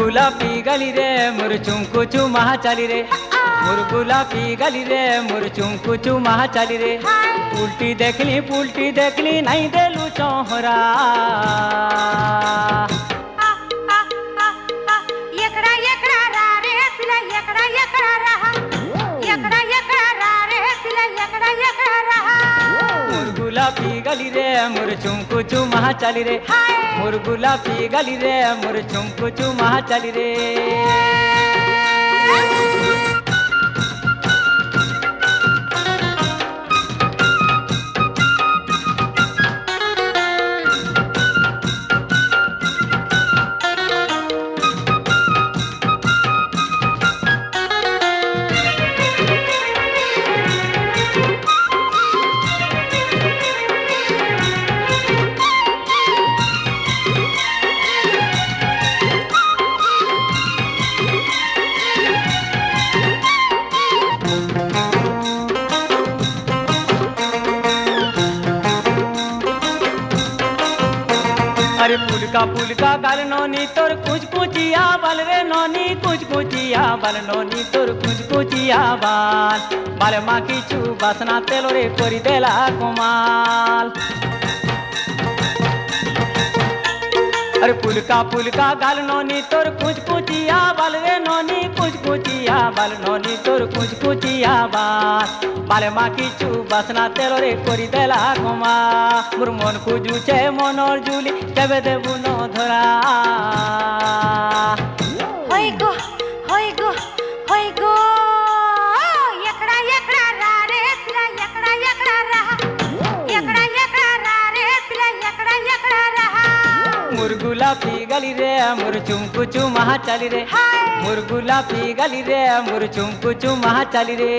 गोलापी गली रे मोर चुमकु चुमा चली रे मोर गोलापी गली रे मोर चुमकु चुमा चली रे उल्टी देखली नहीं देलू चौहरा गोलापी गली रे मोर चुमकु चुमा चली रे मोर गोलापी गली रे मोर चुमकु चुमा चली रे। अरे पुलका गाल नोनी तोर कुछ कुचिया बाल रे नोनी कुछ कुचिया बाल नोनी तोर कुछ कुचिया बाल माँ किचु बासना तेलो रे कोरी देला कुमाल। अरे पुलका गाल नोनी तोर कुछ कुचिया बाल रे नोनी कुछ कुचिया बाल नोनी तोर कुछ कुचिया बाल माँ किचु बासना तेलो रे कोरी देला कुमा मोर मन को जुचे मनर जुली केबे देबु न धरा होय गो एकड़ा रा रे पिला एकड़ा रा रे पिला एकड़ा रा मोर गोलापी गली रे मोर चुमकु चुमा चली रे मोर गोलापी गली रे मोर चुमकु चुमा चली रे।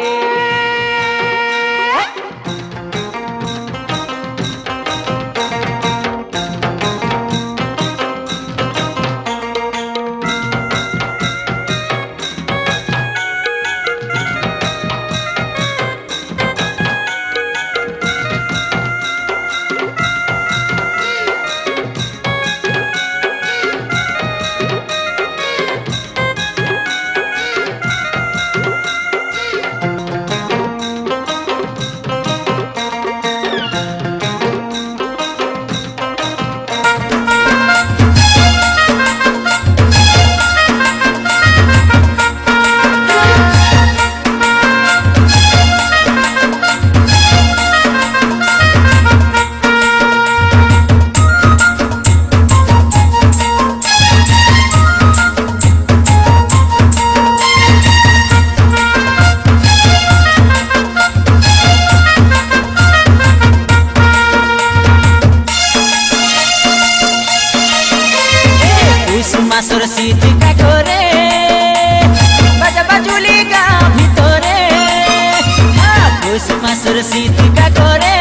मासुर सीटी का घोरे बाजा बाजुली गाँव भितरे मासुर सीटी का घोरे